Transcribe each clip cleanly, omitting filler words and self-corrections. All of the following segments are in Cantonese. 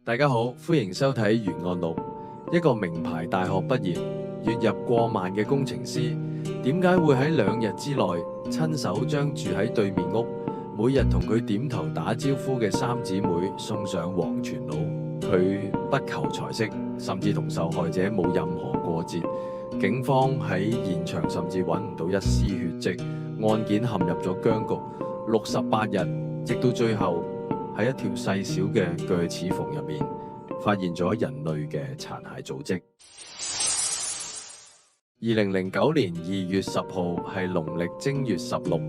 大家好，歡迎收睇《懸案錄》。一個名牌大學畢業、月入過萬嘅工程師，點解會喺2日之內親手將住喺對面屋、每日同佢點頭打招呼嘅三姊妹送上黃泉路？佢不求財色，甚至同受害者冇任何過節。警方喺現場甚至揾唔到一絲血跡，案件陷入咗僵局。68日，直到最後喺一條細小嘅鋸齒縫入面，發現咗人類嘅殘骸組織。2009年2月10號係農曆正月16，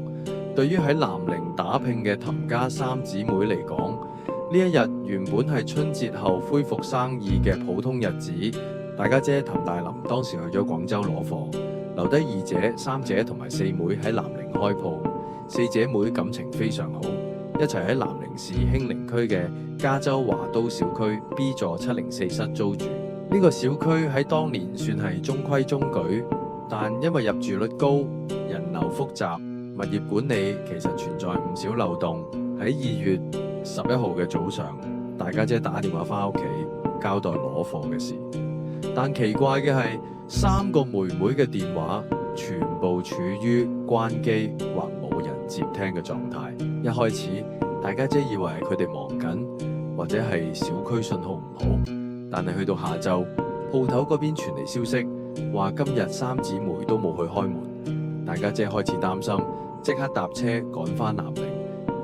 對於喺南寧打拼嘅譚家三姊妹嚟講，呢一日原本係春節後恢復生意嘅普通日子。大家姐譚大林當時去咗廣州攞貨，留低二姐、三姐同埋四妹喺南寧開鋪。四姐妹感情非常好，一齊喺南寧市興寧區嘅加州華都小區 B 座704室租住。呢個小區喺當年算係中規中矩，但因為入住率高、人流複雜、物業管理其實存在唔少漏洞。喺2月11號嘅早上，大家姐打電話返屋企交代攞貨嘅事，但奇怪嘅係3個妹妹嘅電話全部處於關機或冇人接聽嘅狀態。一開始大家姐以為佢哋忙緊，或者係小區信號唔好，但係去到下晝，鋪頭嗰邊傳嚟消息，話今日三姊妹都冇去開門。大家姐開始擔心，即刻搭車趕返南寧。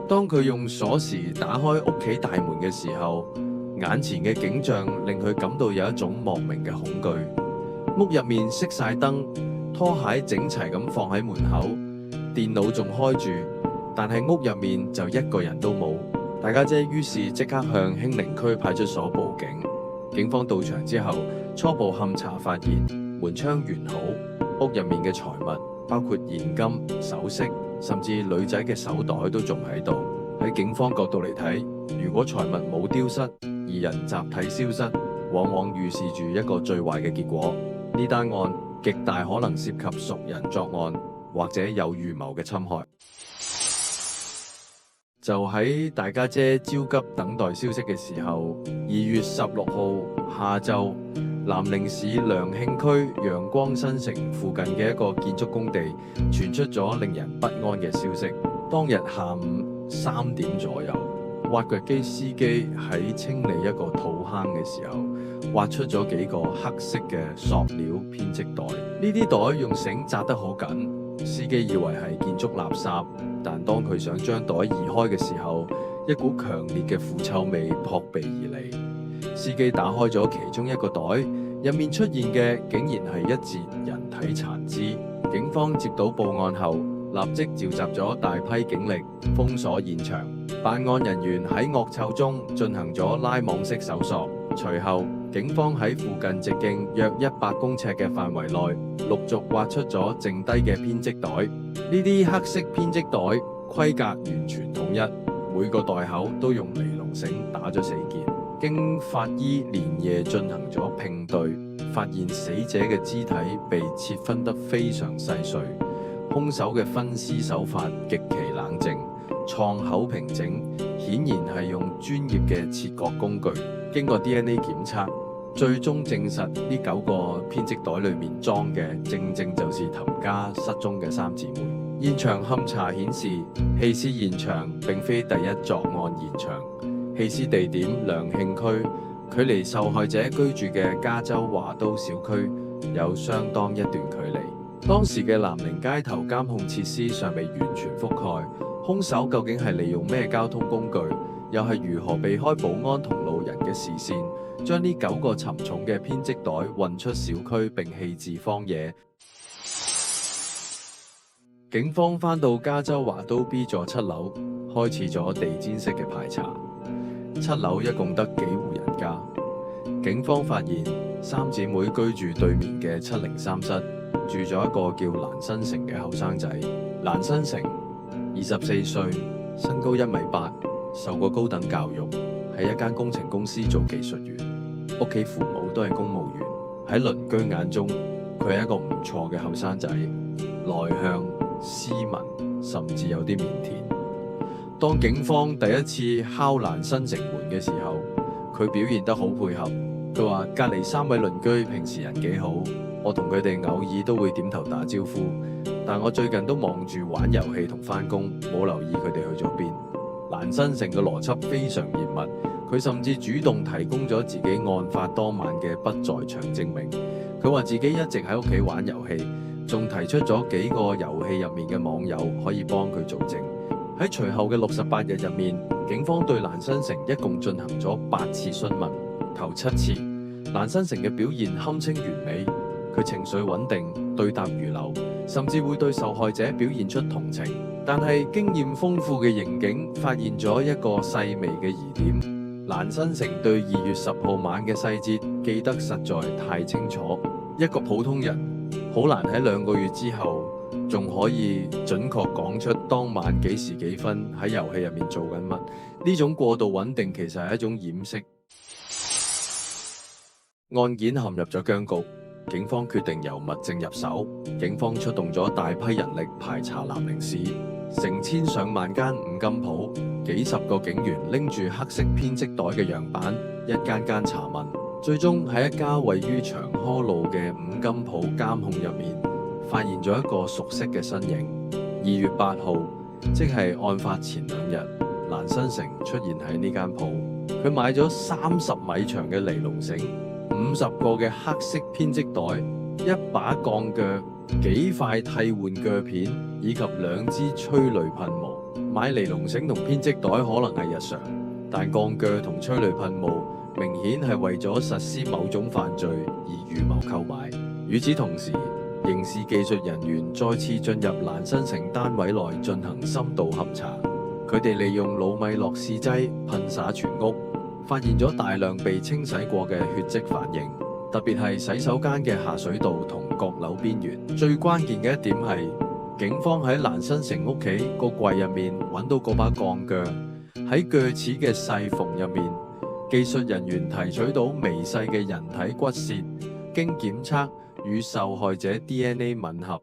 當佢用鎖匙打開屋企大門嘅時候，眼前嘅景象令佢感到有一種莫名嘅恐懼。屋入面熄晒燈，拖鞋整齊咁放喺門口，電腦仲開住，但係屋入面就一個人都冇。大家姐於是即刻向興寧區派出所報警。警方到場之後，初步勘查發現門窗完好，屋入面嘅財物包括現金、首飾，甚至女仔嘅手袋都仲喺度。喺警方角度嚟睇，如果財物冇丟失，而人集體消失，往往預示住一個最壞嘅結果。呢單案極大可能涉及熟人作案，或者有預謀嘅侵害。就喺大家姐焦急等待消息嘅時候，2月16號下晝，南寧市良慶區陽光新城附近嘅一個建築工地傳出咗令人不安嘅消息。當日下午3點左右，挖掘機司機喺清理一個土坑嘅時候，挖出咗幾個黑色嘅塑料編織袋。呢啲袋用繩紮得好緊，司機以為係建築垃圾，但當佢想將袋移開嘅時候，一股強烈嘅腐臭味撲鼻而嚟。司機打開咗其中一個袋，入面出現嘅竟然係一截人體殘肢。警方接到報案後，立即召集咗大批警力封鎖現場。辦案人員喺惡臭中進行咗拉網式搜索。隨後，警方喺附近直徑約100公尺嘅範圍內陸續挖出咗剩低嘅編織袋。呢啲黑色編織袋規格完全統一，每個袋口都用尼龍繩打咗4結。經法醫連夜進行咗拼對，發現死者嘅肢體被切分得非常細碎。兇手嘅分屍手法極其冷靜，創口平整，顯然係用專業嘅切割工具。經過 DNA 檢測，最終證實呢9個編織袋裏面裝嘅正正就是譚家失蹤嘅三姊妹。現場勘查顯示，棄屍現場並非第一作案現場，棄屍地點良慶區，距離受害者居住嘅加州華都小區有相當一段距離。當時嘅南寧街頭監控設施尚未完全覆蓋，兇手究竟係利用咩交通工具，又係如何避開保安同路人嘅視線，將呢9個沉重嘅編織袋運出小區並棄置荒野？警方返到加州華都 B 座7樓，開始咗地毯式嘅排查。7樓一共得幾戶人家？警方發現三姊妹居住對面嘅703室，住咗一個叫蘭新成嘅後生仔。蘭新成24歲，身高1.8米，受過高等教育，喺一間工程公司做技術員，屋企父母都係公務員。喺鄰居眼中，佢係一個唔錯嘅後生仔，內向、斯文，甚至有啲腼腆。當警方第一次敲蘭新城門嘅時候，佢表現得好配合。佢話隔離3位鄰居平時人幾好，我同佢哋偶爾都會點頭打招呼，但我最近都忙住玩遊戲同返工，冇留意佢哋去咗邊。蘭新成嘅邏輯非常嚴密，佢甚至主動提供咗自己案發當晚嘅不在場證明。佢話自己一直喺屋企玩遊戲，仲提出咗幾個遊戲入面嘅網友可以幫佢做證。喺隨後嘅68日入面，警方對蘭新成一共進行咗8次詢問。頭7次，蘭新成嘅表現堪稱完美，佢情緒穩定，對答如流，甚至會對受害者表現出同情。但係經驗豐富嘅刑警發現咗一個細微嘅疑點，蘭新成對2月10號晚嘅細節記得實在太清楚，一個普通人好難喺2個月之後仲可以準確講出當晚幾時幾分喺遊戲入面做緊乜。呢種過度穩定其實係一種掩飾。案件陷入咗僵局，警方決定由物證入手。警方出動咗大批人力排查南寧市成千上萬間五金鋪，幾十個警員拎住黑色編織袋嘅樣板，一間間查問。最終喺一家位於長柯路嘅五金鋪監控入面，發現咗一個熟悉嘅身影。2月8號，即係案發前2日，蘭新成出現喺呢間鋪。佢買咗30米長嘅尼龍繩、50個嘅黑色編織袋、1把鋼鋸、幾塊替換鋸片以及2支催淚噴霧。買尼龍繩同編織袋可能係日常，但鋼鋸同催淚噴霧明顯係為咗實施某種犯罪而預謀購買。與此同時，刑事技術人員再次進入蘭新成單位內進行深度勘查。佢哋利用魯米諾試劑噴灑全屋，發現咗大量被清洗過嘅血跡反應，特別係洗手間嘅下水道同閣樓邊緣。最關鍵嘅一點係，警方喺蘭新成屋企個櫃入面揾到嗰把鋼鋸，喺鋸齒嘅細縫入面，技術人員提取到微細嘅人體骨屑，經檢測與受害者 DNA 吻合。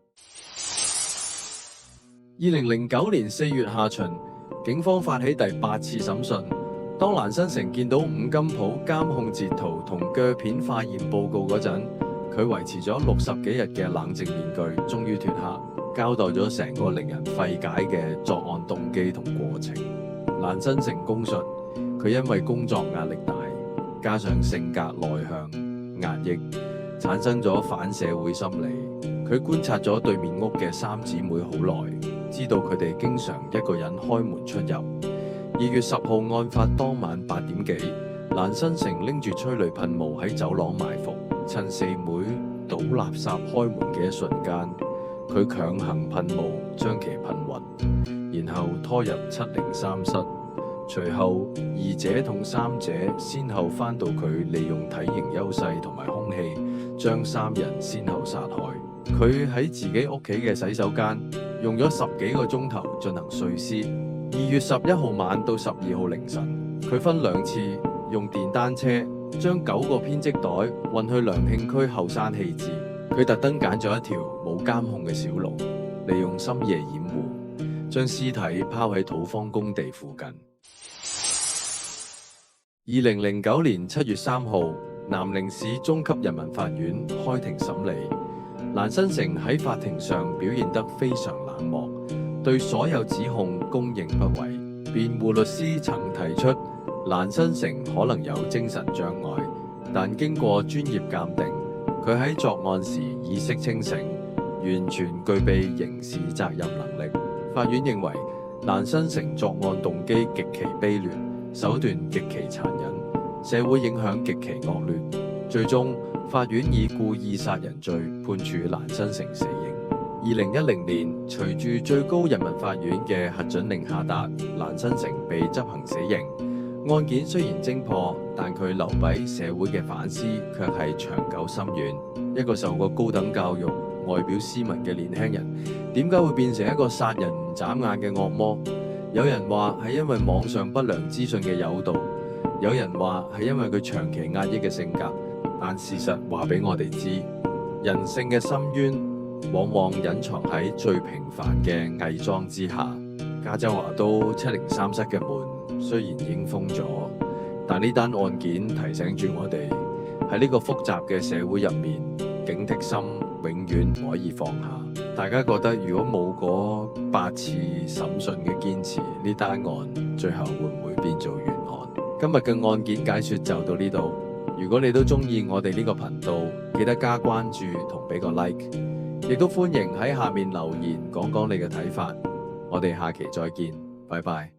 2009年4月下旬，警方發起第8次審訊。當蘭新成見到五金鋪監控截圖同鋸片化驗報告嗰陣，佢維持咗60幾日嘅冷靜面具，終於脫下，交代咗成個令人費解嘅作案動機同過程。蘭新成供述，佢因為工作壓力大，加上性格內向、壓抑，產生咗反社會心理。佢觀察咗對面屋嘅3姊妹好耐，知道佢哋經常一個人開門出入。2月10號案發當晚8點幾，蘭新成拎住催淚噴霧喺走廊埋伏，趁4妹倒垃圾開門嘅一瞬間，佢強行噴霧將其噴暈，然後拖入703室。隨後2姐同3姐先後翻到佢利用體型優勢同埋兇器，將3人先後殺害。佢喺自己屋企嘅洗手間用咗10幾個鐘頭進行碎屍。2月11號晚到12號凌晨，佢分2次用電單車將9個編織袋運去良慶區後山棄置。佢特登揀咗一條冇監控嘅小路，利用深夜掩護，將屍體拋喺土方工地附近。2009年7月3號，南寧市中級人民法院開庭審理。蘭新成喺法庭上表現得非常冷漠，對所有指控供認不諱。辯護律師曾提出，蘭新成可能有精神障礙，但經過專業鑑定，佢喺作案時意識清醒，完全具備刑事責任能力。法院認為，蘭新成作案動機極其卑劣，手段極其殘忍，社會影響極其惡劣。最終，法院以故意殺人罪判處蘭新成死刑。2010年，隨住最高人民法院嘅核准令下達，蘭新成被執行死刑。案件雖然偵破，但佢留俾社會嘅反思卻係長久深遠。一個受過高等教育、外表斯文嘅年輕人，點解會變成一個殺人唔眨眼嘅惡魔？有人話係因為網上不良資訊嘅誘導，有人話係因為佢長期壓抑嘅性格。但事實話俾我哋知，人性嘅深淵往往隱藏喺最平凡嘅偽裝之下。加州華都703室嘅門雖然已經封咗，但呢單案件提醒住我哋喺呢個複雜嘅社會入面，警惕心永遠唔可以放下。大家覺得如果冇嗰8次審訊嘅堅持，呢單案最後會唔會變做懸案？今日嘅案件解說就到呢度。如果你都中意我哋呢個頻道，記得加關注同俾個 like， 亦都歡迎喺下面留言講講你嘅睇法。我哋下期再見，拜拜。